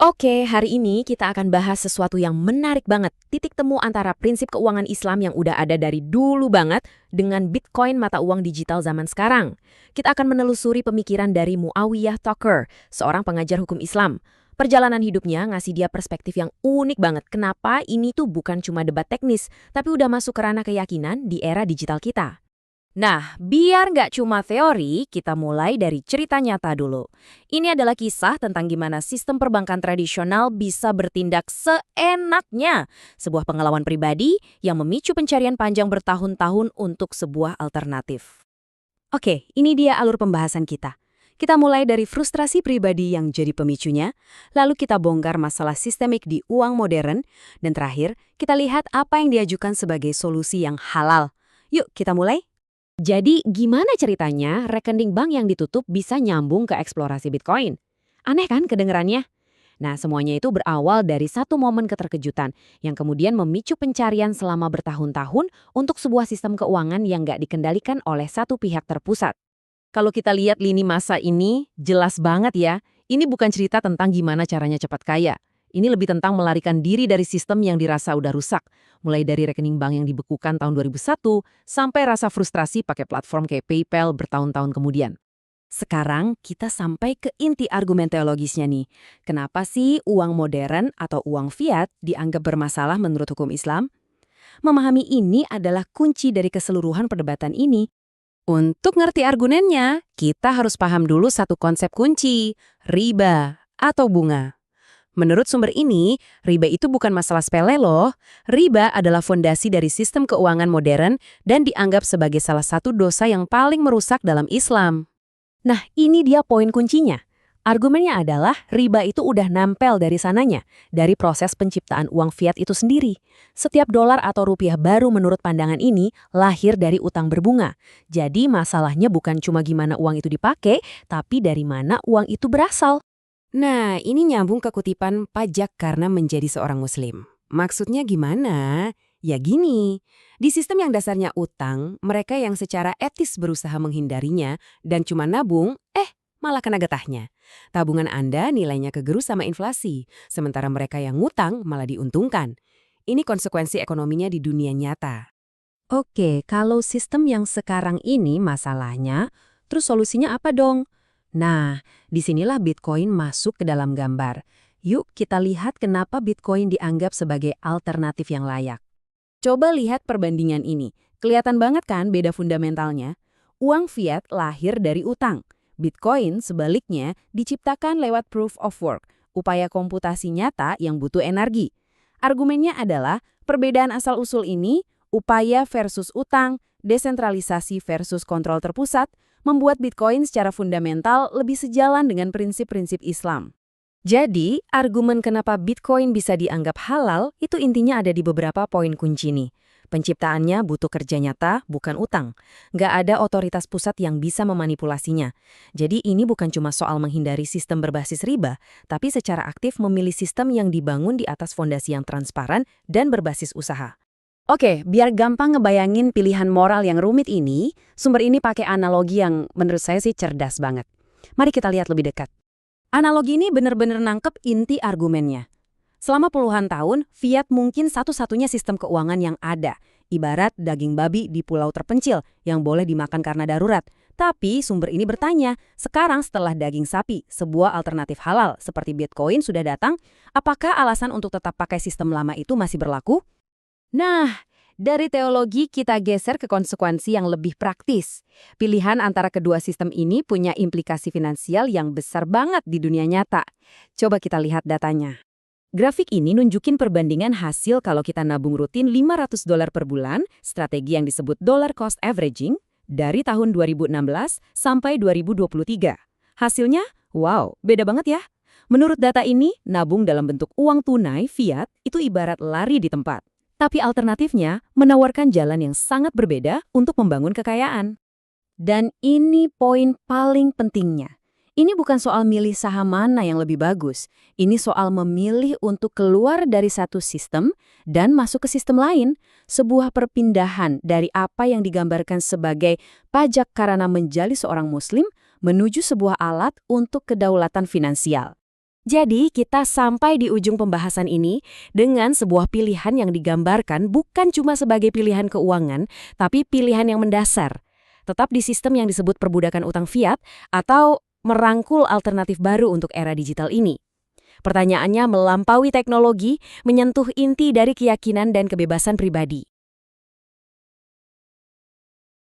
Oke, hari ini kita akan bahas sesuatu yang menarik banget. Titik temu antara prinsip keuangan Islam yang udah ada dari dulu banget dengan Bitcoin mata uang digital zaman sekarang. Kita akan menelusuri pemikiran dari Muawiyah Tucker, seorang pengajar hukum Islam. Perjalanan hidupnya ngasih dia perspektif yang unik banget. Kenapa ini tuh bukan cuma debat teknis, tapi udah masuk ke ranah keyakinan di era digital kita. Nah, biar nggak cuma teori, kita mulai dari cerita nyata dulu. Ini adalah kisah tentang gimana sistem perbankan tradisional bisa bertindak seenaknya. Sebuah pengalaman pribadi yang memicu pencarian panjang bertahun-tahun untuk sebuah alternatif. Oke, ini dia alur pembahasan kita. Kita mulai dari frustrasi pribadi yang jadi pemicunya, lalu kita bongkar masalah sistemik di uang modern, dan terakhir, kita lihat apa yang diajukan sebagai solusi yang halal. Yuk, kita mulai. Jadi gimana ceritanya rekening bank yang ditutup bisa nyambung ke eksplorasi Bitcoin? Aneh kan kedengerannya? Nah, semuanya itu berawal dari satu momen keterkejutan yang kemudian memicu pencarian selama bertahun-tahun untuk sebuah sistem keuangan yang nggak dikendalikan oleh satu pihak terpusat. Kalau kita lihat lini masa ini, jelas banget ya, ini bukan cerita tentang gimana caranya cepat kaya. Ini lebih tentang melarikan diri dari sistem yang dirasa udah rusak, mulai dari rekening bank yang dibekukan tahun 2001, sampai rasa frustrasi pakai platform kayak PayPal bertahun-tahun kemudian. Sekarang kita sampai ke inti argumen teologisnya nih. Kenapa sih uang modern atau uang fiat dianggap bermasalah menurut hukum Islam? Memahami ini adalah kunci dari keseluruhan perdebatan ini. Untuk ngerti argumennya, kita harus paham dulu satu konsep kunci, riba atau bunga. Menurut sumber ini, riba itu bukan masalah sepele loh. Riba adalah fondasi dari sistem keuangan modern dan dianggap sebagai salah satu dosa yang paling merusak dalam Islam. Nah, ini dia poin kuncinya. Argumennya adalah riba itu udah nempel dari sananya, dari proses penciptaan uang fiat itu sendiri. Setiap dolar atau rupiah baru menurut pandangan ini lahir dari utang berbunga. Jadi masalahnya bukan cuma gimana uang itu dipakai, tapi dari mana uang itu berasal. Nah, ini nyambung ke kutipan pajak karena menjadi seorang muslim. Maksudnya gimana? Ya gini, di sistem yang dasarnya utang, mereka yang secara etis berusaha menghindarinya dan cuma nabung, malah kena getahnya. Tabungan Anda nilainya kegerus sama inflasi, sementara mereka yang ngutang malah diuntungkan. Ini konsekuensi ekonominya di dunia nyata. Oke, kalau sistem yang sekarang ini masalahnya, terus solusinya apa dong? Nah, disinilah Bitcoin masuk ke dalam gambar. Yuk kita lihat kenapa Bitcoin dianggap sebagai alternatif yang layak. Coba lihat perbandingan ini. Kelihatan banget kan beda fundamentalnya? Uang fiat lahir dari utang. Bitcoin sebaliknya diciptakan lewat proof of work, upaya komputasi nyata yang butuh energi. Argumennya adalah perbedaan asal-usul ini, upaya versus utang, desentralisasi versus kontrol terpusat, membuat Bitcoin secara fundamental lebih sejalan dengan prinsip-prinsip Islam. Jadi, argumen kenapa Bitcoin bisa dianggap halal itu intinya ada di beberapa poin kunci nih. Penciptaannya butuh kerja nyata, bukan utang. Nggak ada otoritas pusat yang bisa memanipulasinya. Jadi ini bukan cuma soal menghindari sistem berbasis riba, tapi secara aktif memilih sistem yang dibangun di atas fondasi yang transparan dan berbasis usaha. Oke, biar gampang ngebayangin pilihan moral yang rumit ini, sumber ini pakai analogi yang menurut saya sih cerdas banget. Mari kita lihat lebih dekat. Analogi ini benar-benar nangkep inti argumennya. Selama puluhan tahun, fiat mungkin satu-satunya sistem keuangan yang ada. Ibarat daging babi di pulau terpencil yang boleh dimakan karena darurat. Tapi sumber ini bertanya, sekarang setelah daging sapi, sebuah alternatif halal seperti Bitcoin sudah datang, apakah alasan untuk tetap pakai sistem lama itu masih berlaku? Nah, dari teologi kita geser ke konsekuensi yang lebih praktis. Pilihan antara kedua sistem ini punya implikasi finansial yang besar banget di dunia nyata. Coba kita lihat datanya. Grafik ini nunjukin perbandingan hasil kalau kita nabung rutin $500 per bulan, strategi yang disebut dollar cost averaging, dari tahun 2016 sampai 2023. Hasilnya, wow, beda banget ya. Menurut data ini, nabung dalam bentuk uang tunai fiat itu ibarat lari di tempat. Tapi alternatifnya menawarkan jalan yang sangat berbeda untuk membangun kekayaan. Dan ini poin paling pentingnya. Ini bukan soal milih saham mana yang lebih bagus. Ini soal memilih untuk keluar dari satu sistem dan masuk ke sistem lain. Sebuah perpindahan dari apa yang digambarkan sebagai pajak karena menjadi seorang muslim menuju sebuah alat untuk kedaulatan finansial. Jadi, kita sampai di ujung pembahasan ini dengan sebuah pilihan yang digambarkan bukan cuma sebagai pilihan keuangan, tapi pilihan yang mendasar. Tetap di sistem yang disebut perbudakan utang fiat atau merangkul alternatif baru untuk era digital ini. Pertanyaannya melampaui teknologi, menyentuh inti dari keyakinan dan kebebasan pribadi.